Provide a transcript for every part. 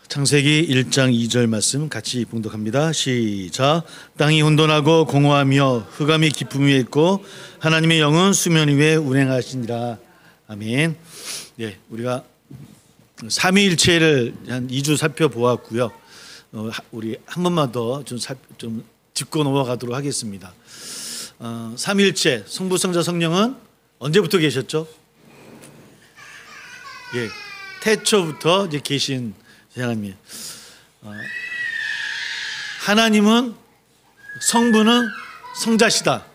창세기 1장 2절 말씀 같이 봉독합니다. 시작. 땅이 혼돈하고 공허하며 흑암이 깊음 위에 있고 하나님의 영은 수면 위에 운행하시니라. 아멘. 네, 우리가 삼위일체를 한 2주 살펴보았고요. 우리 한 번만 더 좀 짚고 넘어가도록 하겠습니다. 삼위일체 성부, 성자, 성령은 언제부터 계셨죠? 예, 태초부터 이제 계신 하나님. 하나님은 성부는 성자시다.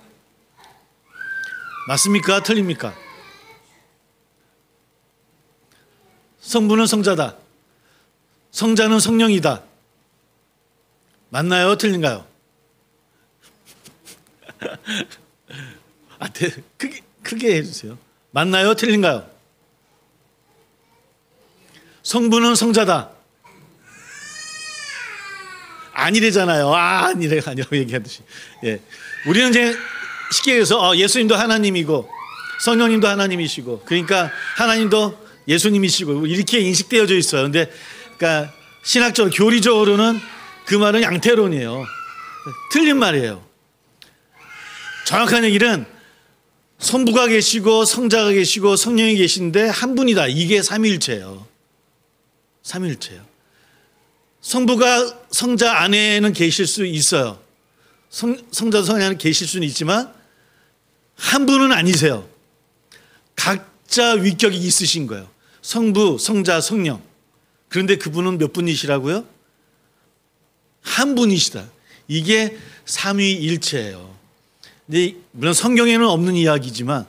맞습니까? 틀립니까? 성부는 성자다. 성자는 성령이다. 맞나요? 틀린가요? 크게 해주세요. 맞나요? 틀린가요? 성부는 성자다. 아니래잖아요. 아니라고 얘기하듯이. 예. 우리는 이제 쉽게 해서 예수님도 하나님이고 성령님도 하나님이시고, 그러니까 하나님도 예수님이시고 이렇게 인식되어져 있어요. 근데 그러니까 신학적으로, 교리적으로는 그 말은 양태론이에요. 틀린 말이에요. 정확한 얘기는 성부가 계시고 성자가 계시고 성령이 계신데 한 분이다. 이게 삼위일체예요. 삼위일체예요. 성부가 성자 안에는 계실 수 있어요. 성자 성령 안에 계실 수는 있지만 한 분은 아니세요. 각자 위격이 있으신 거예요. 성부, 성자, 성령. 그런데 그분은 몇 분이시라고요? 한 분이시다. 이게 삼위일체예요. 근데 물론 성경에는 없는 이야기지만,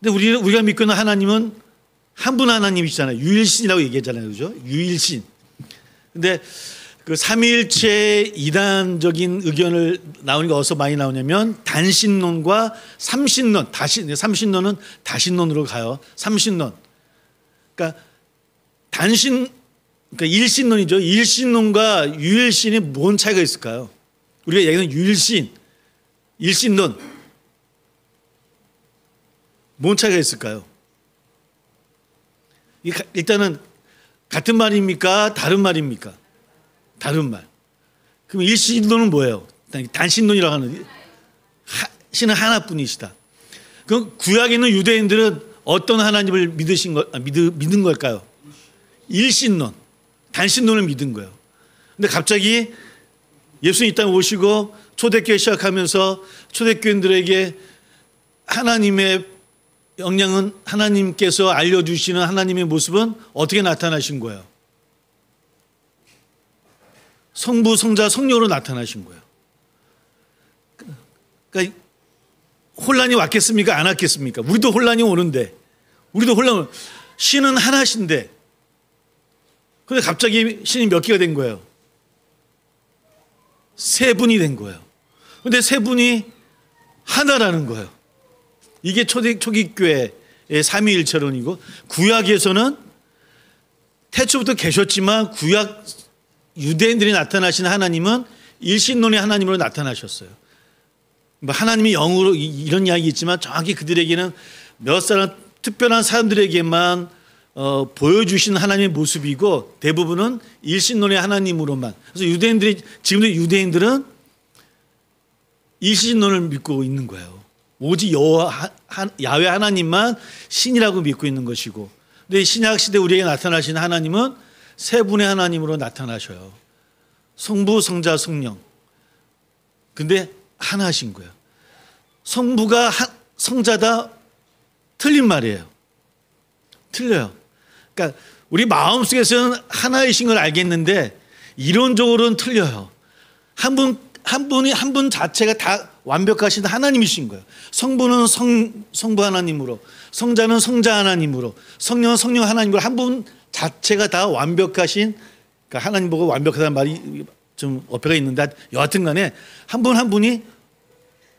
근데 우리가 믿고 있는 하나님은 한 분 하나님이시잖아요. 유일신이라고 얘기하잖아요, 그죠? 유일신. 근데 그 삼위일체의 이단적인 의견을 나오는 게 어디서 많이 나오냐면 단신론과 삼신론. 삼신론은 다신론으로 가요. 삼신론. 그러니까 그러니까 일신론이죠. 일신론과 유일신이 뭔 차이가 있을까요? 우리가 얘기하는 유일신, 일신론, 뭔 차이가 있을까요? 일단은 같은 말입니까? 다른 말입니까? 다른 말. 그럼 일신론은 뭐예요? 단신론이라고 하는, 신은 하나뿐이시다. 그럼 구약에 있는 유대인들은 어떤 하나님을 믿는 걸까요? 일신론, 단신론을 믿은 거예요. 근데 갑자기 예수님 이 땅에 오시고 초대교회 시작하면서 초대교인들에게 하나님의 영향은, 하나님께서 알려주시는 하나님의 모습은 어떻게 나타나신 거예요? 성부, 성자, 성령으로 나타나신 거예요. 그러니까 혼란이 왔겠습니까? 안 왔겠습니까? 우리도 혼란이 오는데, 신은 하나신데, 근데 갑자기 신이 몇 개가 된 거예요? 세 분이 된 거예요. 근데 세 분이 하나라는 거예요. 이게 초기 교회의 삼위일체론이고, 구약에서는 태초부터 계셨지만 구약 유대인들이 나타나신 하나님은 일신론의 하나님으로 나타나셨어요. 하나님이 영으로, 이런 이야기 있지만 정확히 그들에게는 몇 사람, 특별한 사람들에게만 보여주신 하나님의 모습이고, 대부분은 일신론의 하나님으로만. 그래서 지금도 유대인들은 일신론을 믿고 있는 거예요. 오직 야훼 하나님만 신이라고 믿고 있는 것이고, 근데 신약 시대 우리에게 나타나신 하나님은 세 분의 하나님으로 나타나셔요. 성부, 성자, 성령. 근데 하나신 거예요. 성부가 성자다, 틀린 말이에요. 틀려요. 그러니까 우리 마음속에서는 하나이신 걸 알겠는데 이론적으로는 틀려요. 한 분 자체가 다 완벽하신 하나님이신 거예요. 성부는 성부 하나님으로, 성자는 성자 하나님으로, 성령은 성령 하나님으로, 한 분 자체가 다 완벽하신, 그러니까 하나님 보고 완벽하다는 말이 좀 어폐가 있는데 여하튼 간에 한 분 한 분이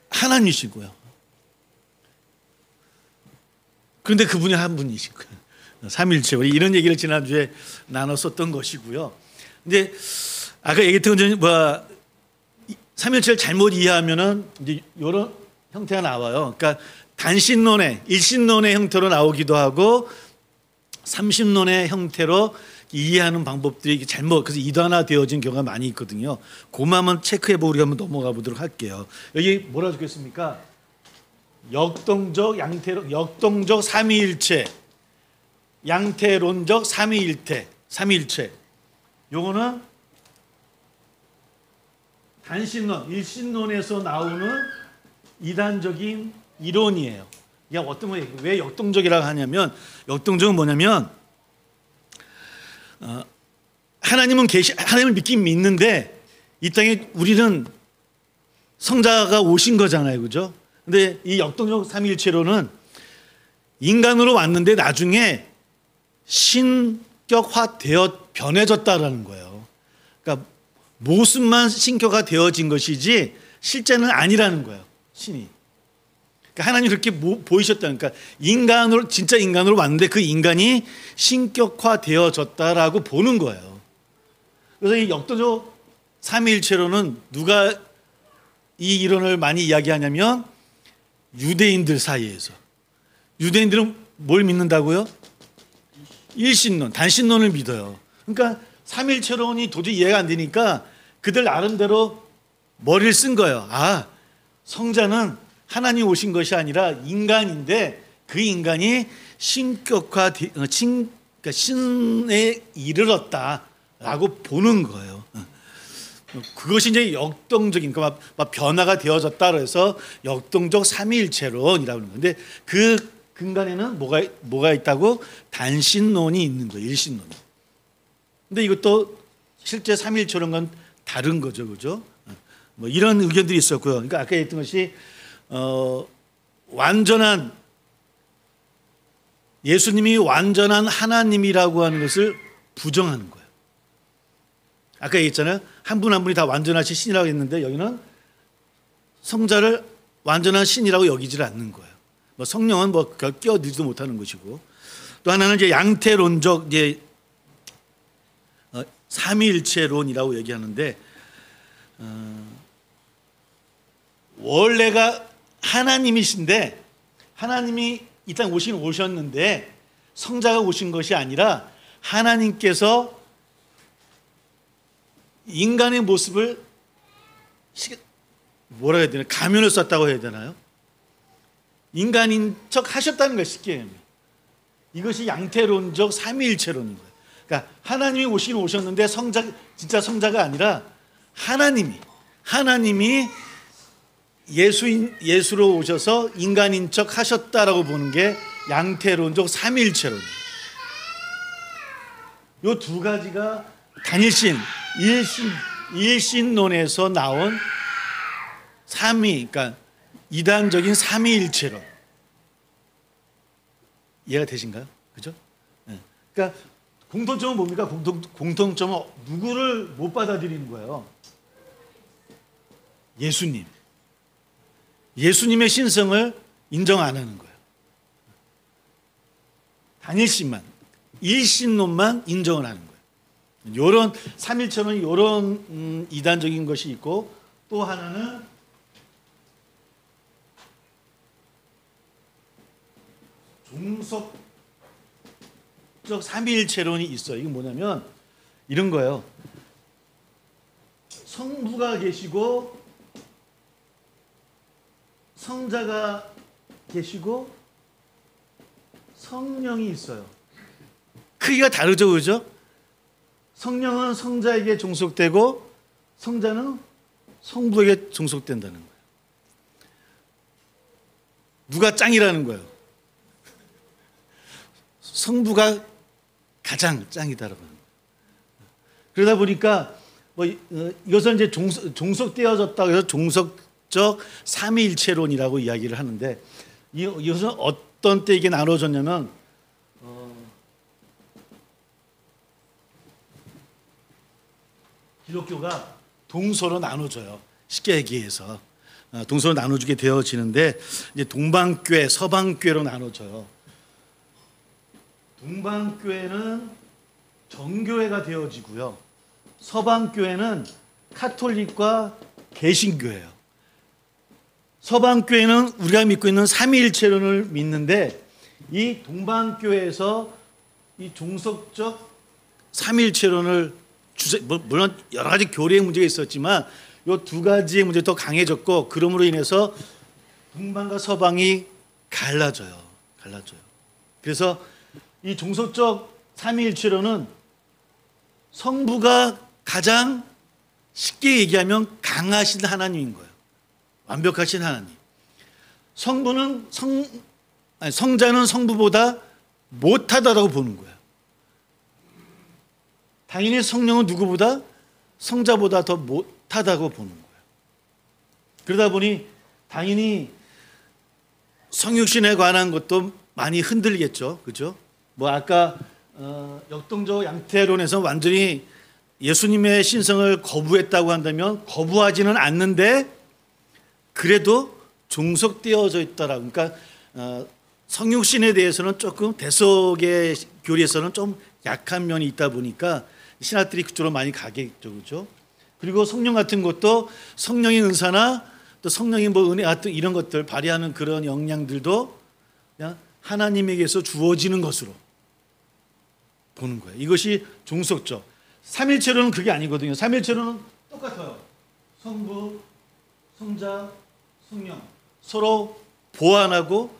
하나님이시고요. 그런데 그분이 한 분이신 거예요. 삼일체. 우리 이런 얘기를 지난주에 나눴었던 것이고요. 근데 아까 얘기했던 건 삼일체를 잘못 이해하면은 이제 이런 형태가 나와요. 그러니까 단신론의, 일신론의 형태로 나오기도 하고 삼신론의 형태로 이해하는 방법들이 잘못 그래서 이단화되어진 경우가 많이 있거든요. 그만 한번 체크해보고 우리가 한번 넘어가 보도록 할게요. 여기 뭐라 적혔습니까? 역동적 역동적 삼위일체, 양태론적 삼위일체. 요거는 단신론, 일신론에서 나오는 이단적인 이론이에요. 이게 어떤 거예요? 왜 역동적이라고 하냐면, 역동적은 뭐냐면 하나님을 믿긴 믿는데 이 땅에 우리는 성자가 오신 거잖아요, 그죠? 근데 이 역동적 삼위일체론은 인간으로 왔는데 나중에 신격화되어 변해졌다라는 거예요. 그러니까 모습만 신격화되어진 것이지 실제는 아니라는 거예요, 신이. 그러니까 하나님 그렇게 보이셨다. 그러니까 인간으로 진짜 인간으로 왔는데 그 인간이 신격화되어졌다라고 보는 거예요. 그래서 이 역동적 삼위일체론은 누가 이 이론을 많이 이야기하냐면 유대인들 사이에서. 유대인들은 뭘 믿는다고요? 일신론, 단신론을 믿어요. 그러니까 삼위일체론이 도저히 이해가 안 되니까 그들 나름대로 머리를 쓴 거예요. 아, 성자는 하나님 오신 것이 아니라 인간인데 그 인간이 그러니까 신에 이르렀다라고 보는 거예요. 그것이 이제 역동적인, 그러니까 막 변화가 되어졌다 그래서 역동적 삼위일체론이라고 하는 건데 그 근간에는 뭐가 있다고? 단신론이 있는 거예요, 일신론이. 근데 이것도 실제 삼위일체론과는 다른 거죠, 그죠? 뭐 이런 의견들이 있었고요. 그러니까 아까 했던 것이 완전한 예수님이 완전한 하나님이라고 하는 것을 부정하는 거예요. 아까 얘기했잖아요. 한 분 한 분이 다 완전하신 신이라고 했는데 여기는 성자를 완전한 신이라고 여기지를 않는 거예요. 뭐 성령은 뭐 끼어들지도 못하는 것이고, 또 하나는 이제 양태론적 이제 삼위일체론이라고 얘기하는데 원래가 하나님이신데 하나님이 이 땅 오셨는데 성자가 오신 것이 아니라 하나님께서 인간의 모습을 뭐라 해야 되나, 가면을 썼다고 해야 되나요? 인간인 척 하셨다는 거예요, 쉽게 얘기하면. 이것이 양태론적 삼위일체론인 거예요. 그러니까 하나님이 오셨는데 진짜 성자가 아니라 하나님이 예수로 오셔서 인간인 척 하셨다라고 보는 게 양태론적 삼위일체론이에요. 이 두 가지가 단일신, 일신론에서 나온 그러니까 이단적인 삼위일체론. 이해가 되신가요? 그죠? 네. 그러니까 공통점은 뭡니까? 공통점은 누구를 못 받아들이는 거예요? 예수님의 신성을 인정 안 하는 거예요. 단일신만, 일신론만 인정을 하는 거예요. 이런 삼일체는 이런 이단적인 것이 있고, 또 하나는 종속적 삼위일체론이 있어요. 이게 뭐냐면 이런 거예요. 성부가 계시고 성자가 계시고 성령이 있어요. 크기가 다르죠, 그죠? 성령은 성자에게 종속되고 성자는 성부에게 종속된다는 거예요. 누가 짱이라는 거예요? 성부가 가장 짱이다라고 하는 거예요. 그러다 보니까 뭐 이것은 이제 종속되어졌다고 해서 종속적 삼위일체론이라고 이야기를 하는데, 이것은 어떤 때 이게 나눠졌냐면 기독교가 동서로 나눠져요. 쉽게 얘기해서 동서로 나눠주게 되어지는데, 이제 동방교회, 서방교회로 나눠져요. 동방교회는 정교회가 되어지고요. 서방교회는 카톨릭과 개신교회예요. 서방교회는 우리가 믿고 있는 삼위일체론을 믿는데, 이 동방교회에서 이 종속적 삼위일체론을 물론 여러 가지 교리의 문제가 있었지만 이 두 가지의 문제 더 강해졌고, 그러므로 인해서 동방과 서방이 갈라져요. 그래서 이 종속적 삼위일체론은 성부가 가장 쉽게 얘기하면 강하신 하나님인 거예요. 완벽하신 하나님. 성자는 성부보다 못하다라고 보는 거예요. 당연히 성령은 누구보다 성자보다 더 못하다고 보는 거예요. 그러다 보니 당연히 성육신에 관한 것도 많이 흔들리겠죠. 그죠? 뭐 아까 역동적 양태론에서 완전히 예수님의 신성을 거부했다고 한다면 거부하지는 않는데 그래도 종속되어져 있다라고. 그러니까 성육신에 대해서는 조금 대속의 교리에서는 좀 약한 면이 있다 보니까 신학들이 그쪽으로 많이 가겠죠. 그렇죠? 그리고 성령 같은 것도 성령의 은사나 또 성령의 뭐 은혜 같은 이런 것들 발휘하는 그런 역량들도 그냥 하나님에게서 주어지는 것으로 보는 거예요. 이것이 종속적. 삼일체로는 그게 아니거든요. 삼일체로는 똑같아요. 성부, 성자, 성령 서로 보완하고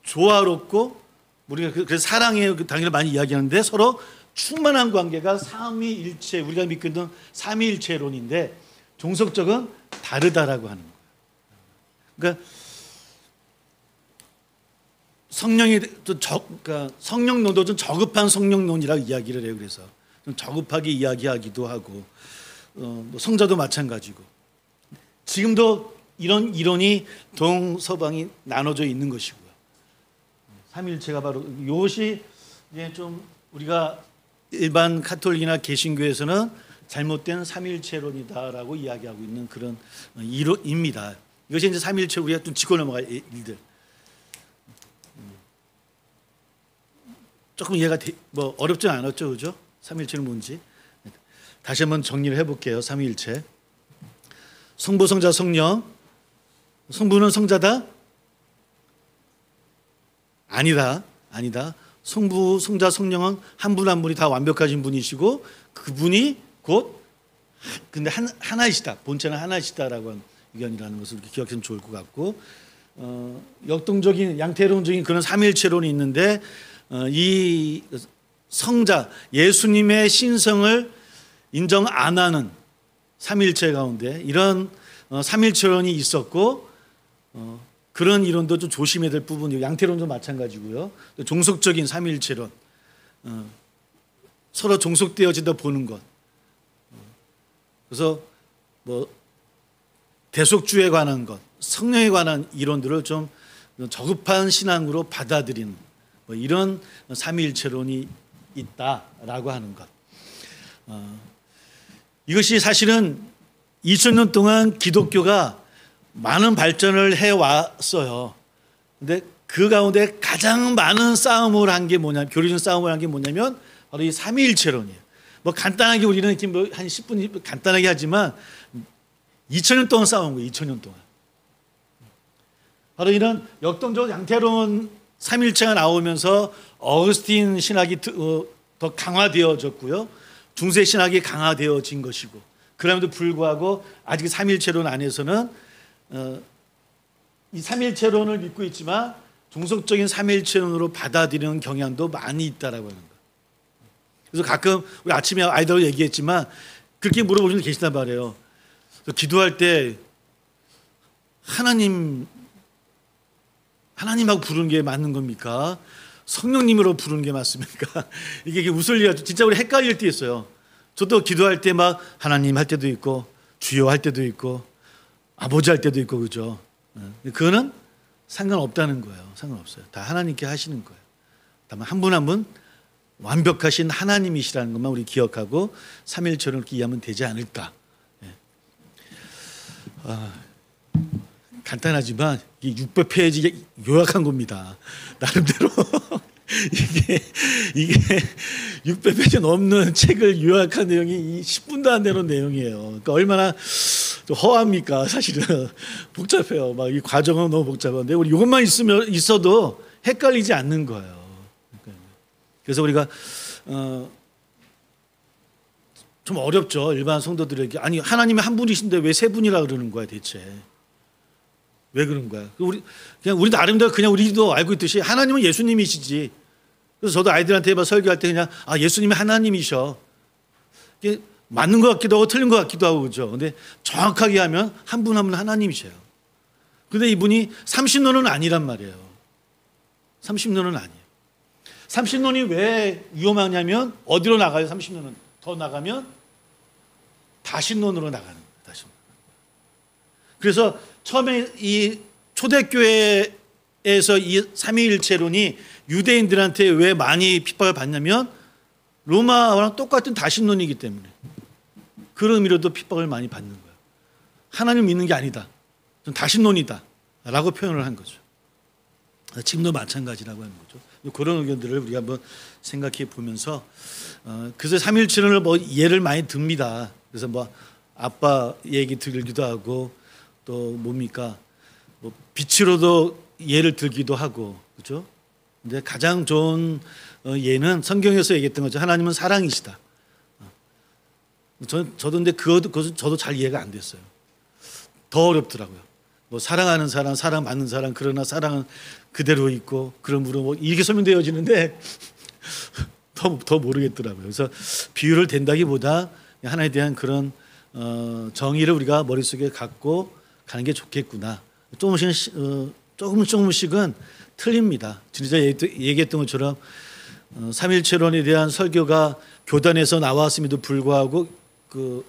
조화롭고, 우리가 그래서 사랑의 당연히 많이 이야기하는데 서로 충만한 관계가 삼위일체, 우리가 믿고 있는 삼위일체론인데 종속적은 다르다라고 하는 거예요. 그러니까 성령이 그러니까 성령론도 좀 저급한 성령론이라고 이야기를 해요. 그래서 좀 저급하게 이야기하기도 하고, 성자도 마찬가지고. 지금도 이런 이론이 동서방이 나눠져 있는 것이고요. 삼위일체가 바로 이것이 이제 좀 우리가 일반 카톨릭이나 개신교에서는 잘못된 삼위일체론이다라고 이야기하고 있는 그런 이론입니다. 이것이 이제 삼위일체 우리가 좀 짚고 넘어갈 일들. 조금 이해가 뭐 어렵지 않았죠, 그죠? 삼위일체는 뭔지 다시 한번 정리를 해볼게요. 삼위일체. 성부, 성자, 성령. 성부는 성자다? 아니다. 성부, 성자, 성령은 한 분 한 분이 다 완벽하신 분이시고 그분이 곧 근데 하나이시다. 본체는 하나이시다라고 하는 의견이라는 것을 이렇게 기억하시면 좋을 것 같고, 역동적인 양태론적인 그런 삼위일체론이 있는데 이 성자 예수님의 신성을 인정 안 하는 삼위일체 가운데 이런 삼위일체론이 있었고, 그런 이론도 좀 조심해야 될 부분이고, 양태론도 마찬가지고요. 종속적인 삼위일체론, 서로 종속되어지다 보는 것. 그래서 뭐 대속주에 관한 것, 성령에 관한 이론들을 좀 저급한 신앙으로 받아들이는 뭐 이런 삼위일체론이 있다라고 하는 것. 이것이 사실은 2000년 동안 기독교가 많은 발전을 해왔어요. 근데 그 가운데 가장 많은 싸움을 한 게 뭐냐면, 교리적 싸움을 한 게 뭐냐면 바로 이 삼위일체론이에요. 뭐 간단하게 우리는 이렇게 뭐 한 10분 간단하게 하지만 2000년 동안 싸운 거예요. 2000년 동안. 바로 이런 역동적 양태론 삼위일체가 나오면서 어거스틴 신학이 더 강화되어졌고요. 중세 신학이 강화되어진 것이고, 그럼에도 불구하고 아직 삼위일체론 안에서는 이 삼위일체론을 믿고 있지만 종속적인 삼위일체론으로 받아들이는 경향도 많이 있다라고 하는 거예요. 그래서 가끔 우리 아침에 아이들하고 얘기했지만 그렇게 물어보시는 분 계시단 말이에요. 기도할 때 하나님하고 부르는 게 맞는 겁니까? 성령님으로 부르는 게 맞습니까? 이게 웃을 일이 진짜 우리 헷갈릴 때 있어요. 저도 기도할 때 막 하나님 할 때도 있고 주여 할 때도 있고 아버지 할 때도 있고, 그죠? 그거는 상관없다는 거예요. 상관없어요. 다 하나님께 하시는 거예요. 다만 한 분 한 분 완벽하신 하나님이시라는 것만 우리 기억하고 삼위일체론을 이렇게 이해하면 되지 않을까. 간단하지만 이 600페이지 요약한 겁니다. 나름대로 이게 600페이지 넘는 책을 요약한 내용이 10분도 안 되는 내용이에요. 그러니까 얼마나 좀 허합니까? 사실은 복잡해요. 막 이 과정은 너무 복잡한데 우리 이것만 있어도 헷갈리지 않는 거예요. 그래서 우리가 좀 어렵죠. 일반 성도들에게. 아니 하나님이 한 분이신데 왜 세 분이라 그러는 거야 대체. 왜 그런 거야. 그냥 우리 나름대로 그냥 우리도 알고 있듯이 하나님은 예수님이시지. 그래서 저도 아이들한테 설교할 때 그냥 예수님이 하나님이셔. 이게 맞는 것 같기도 하고 틀린 것 같기도 하고 그죠. 근데 정확하게 하면 한 분 한 분 하나님이셔요. 근데 이분이 30노는 아니란 말이에요. 30노는 아니에요. 30노이 왜 위험하냐면 어디로 나가요? 30노는 더 나가면 다신론으로 나가는 거예요. 다신론. 그래서 처음에 이 초대교회에서 이 삼위일체론이 유대인들한테 왜 많이 핍박을 받냐면 로마랑 똑같은 다신론이기 때문에 그런 의미로도 핍박을 많이 받는 거예요. 하나님 믿는 게 아니다. 좀 다신론이다 라고 표현을 한 거죠. 지금도 마찬가지라고 하는 거죠. 그런 의견들을 우리가 한번 생각해 보면서 그래서 삼일체론을 예를 많이 듭니다. 그래서 아빠 얘기 들기도 하고 또 뭡니까 빛으로도 예를 들기도 하고 그렇죠. 근데 가장 좋은 예는 성경에서 얘기했던 거죠. 하나님은 사랑이시다. 저도 근데 그것은 저도 잘 이해가 안 됐어요. 더 어렵더라고요. 사랑하는 사람, 사랑받는 사람, 그러나 사랑은 그대로 있고 그러므로 이렇게 설명되어지는데 더 모르겠더라고요. 그래서 비유를 댄다기보다 하나에 대한 그런 정의를 우리가 머릿속에 갖고 가는 게 좋겠구나. 조금씩은 틀립니다. 진짜 얘기했던 것처럼 삼일체론에 대한 설교가 교단에서 나왔음에도 불구하고 그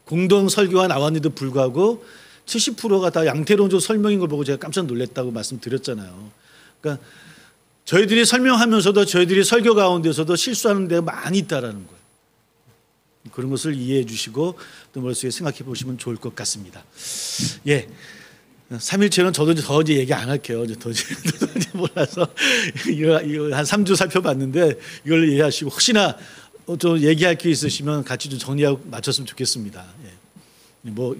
공동 설교가 나왔는데도 불구하고 70%가 다 양태론적 설명인 걸 보고 제가 깜짝 놀랐다고 말씀드렸잖아요. 그러니까 저희들이 설명하면서도 저희들이 설교 가운데서도 실수하는 데가 많이 있다라는 거예요. 그런 것을 이해해 주시고 또 머릿속에 생각해 보시면 좋을 것 같습니다. 예. 삼일체는 저도 더 이제 얘기 안 할게요. 더 몰라서 이거 한 3주 살펴봤는데 이걸 이해하시고 혹시나 좀 얘기할 게 있으시면 같이 좀 정리하고 맞췄으면 좋겠습니다. 예.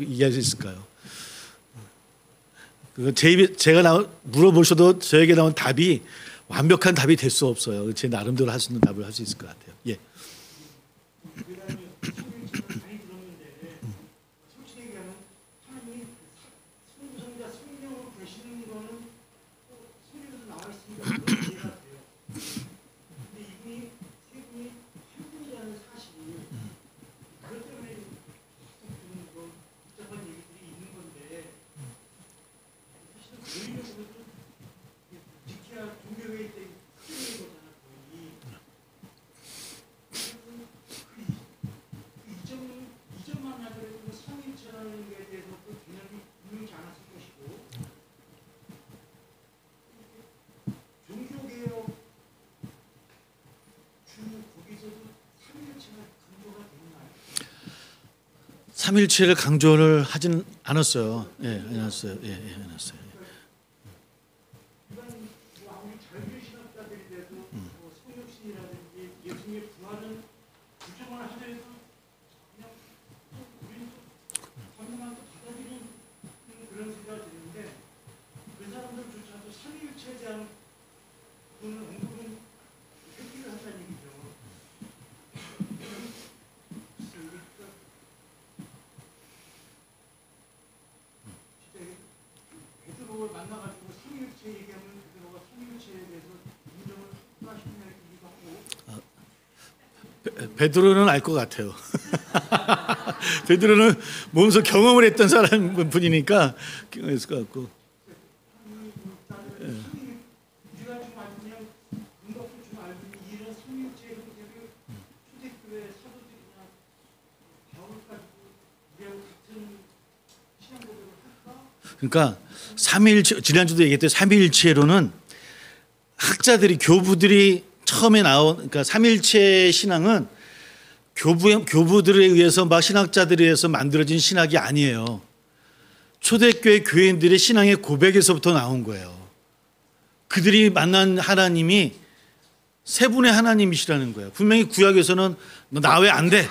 이해할 수 있을까요? 제가 물어보셔도 저에게 나온 답이 완벽한 답이 될 수 없어요. 제 나름대로 할 수 있는 답을 할 수 있을 것 같아요. 예. 삼일체를 강조를 하진 않았어요. 예, 않았어요. 예, 않았어요. 베드로는 알 것 같아요. 베드로는 몸소 경험을 했던 사람 분이니까 있을 것 같고. 그러니까 지난주도 얘기했듯이 삼위일체로는 학자들이 교부들이 처음에 나온 그러니까 삼위일체 신앙은 교부들에 의해서 신학자들에 의해서 만들어진 신학이 아니에요. 초대교회 교인들의 신앙의 고백에서부터 나온 거예요. 그들이 만난 하나님이 세 분의 하나님이시라는 거예요. 분명히 구약에서는 너 나 왜 안 돼?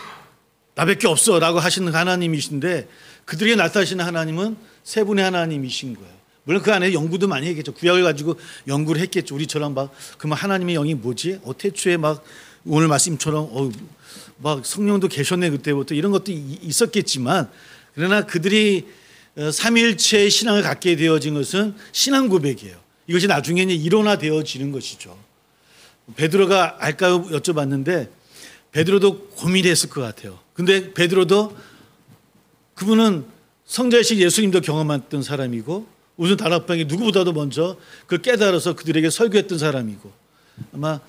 나밖에 없어 라고 하시는 하나님이신데 그들에게 나타나시는 하나님은 세 분의 하나님이신 거예요. 물론 그 안에 연구도 많이 했겠죠. 구약을 가지고 연구를 했겠죠. 우리처럼 그러면 하나님의 영이 뭐지? 태초에 오늘 말씀처럼 막 성령도 계셨네 그때부터 이런 것도 있었겠지만 그러나 그들이 삼위일체의 신앙을 갖게 되어진 것은 신앙 고백이에요. 이것이 나중에 일원화되어지는 것이죠. 베드로가 알까요 여쭤봤는데 베드로도 고민했을 것 같아요. 근데 베드로도 그분은 성자이신 예수님도 경험했던 사람이고 우선 다락방에 누구보다도 먼저 그걸 깨달아서 그들에게 설교했던 사람이고 아마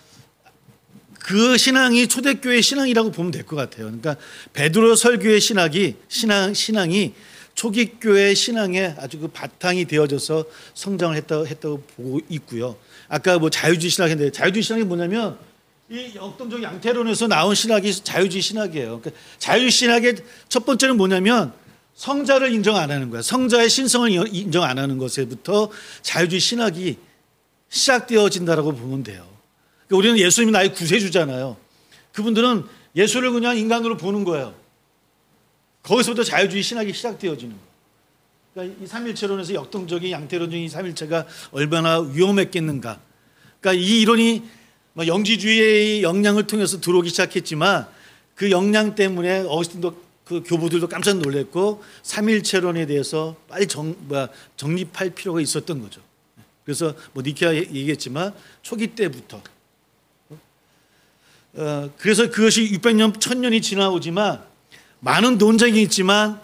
그 신앙이 초대교회 신앙이라고 보면 될 것 같아요. 그러니까 베드로 설교의 신앙이 초기 교회 신앙에 아주 그 바탕이 되어져서 성장을 했다고 보고 있고요. 아까 뭐 자유주의 신학 했는데 자유주의 신학이 뭐냐면 이 역동적 양태론에서 나온 신학이 자유주의 신학이에요. 그러니까 자유주의 신학의 첫 번째는 뭐냐면 성자를 인정 안 하는 거야. 성자의 신성을 인정 안 하는 것에부터 자유주의 신학이 시작되어진다라고 보면 돼요. 그러니까 우리는 예수님이 나의 구세주잖아요. 그분들은 예수를 그냥 인간으로 보는 거예요. 거기서부터 자유주의 신학이 시작되어지는 거예요. 그러니까 이 삼일체론에서 역동적인 양태론적인 이 삼일체가 얼마나 위험했겠는가. 그러니까 이 이론이 영지주의의 영향을 통해서 들어오기 시작했지만 그 영향 때문에 어거스틴도 그 교부들도 깜짝 놀랐고 삼일체론에 대해서 빨리 정립할 필요가 있었던 거죠. 그래서 뭐 니케아 얘기했지만 초기 때부터 그래서 그것이 600년 1000년이 지나오지만 많은 논쟁이 있지만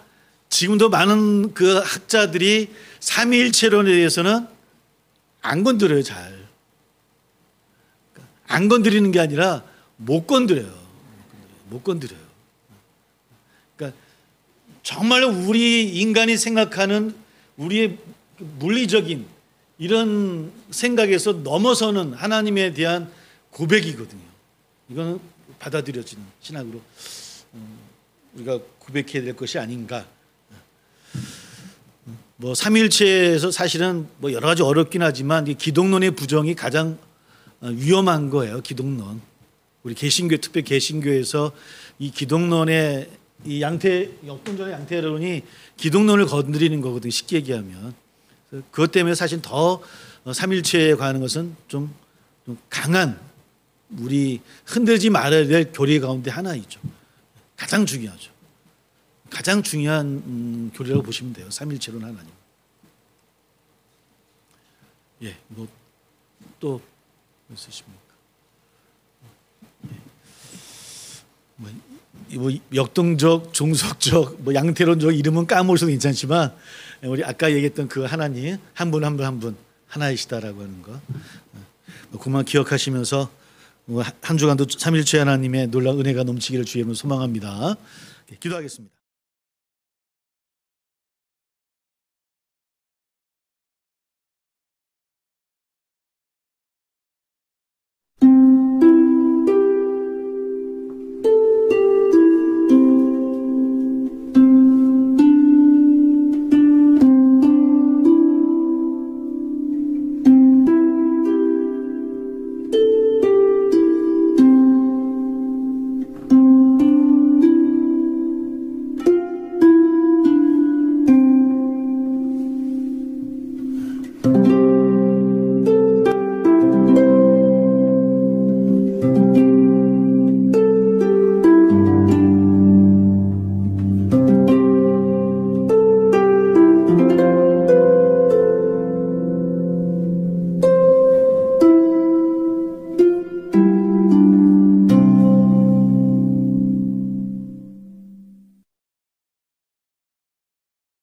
지금도 많은 그 학자들이 삼위일체론에 대해서는 안 건드려요. 잘 안 건드리는 게 아니라 못 건드려요. 못 건드려요. 그러니까 정말로 우리 인간이 생각하는 우리의 물리적인 이런 생각에서 넘어서는 하나님에 대한 고백이거든요. 이거는 받아들여지는 신학으로 우리가 고백해야 될 것이 아닌가. 뭐 삼위일체에서 사실은 뭐 여러 가지 어렵긴 하지만 이 기독론의 부정이 가장 위험한 거예요. 기독론. 우리 개신교 특히 개신교에서 이 기독론의 이 역동적인 양태론이 기독론을 건드리는 거거든요. 쉽게 얘기하면. 그것 때문에 사실 더 삼일체에 관한 것은 좀 강한 우리 흔들지 말아야 될 교리 가운데 하나이죠. 가장 중요하죠. 가장 중요한 교리라고 보시면 돼요. 삼일체론 하나님. 예, 뭐 또 있으십니까? 뭐 역동적, 종속적, 뭐 양태론적 이름은 까먹어도 괜찮지만 우리 아까 얘기했던 그 하나님 한 분 한 분 한 분 하나이시다라고 하는 거 그만 기억하시면서 한 주간도 삼일체 하나님의 놀라운 은혜가 넘치기를 주의 이름으로 소망합니다. 기도하겠습니다.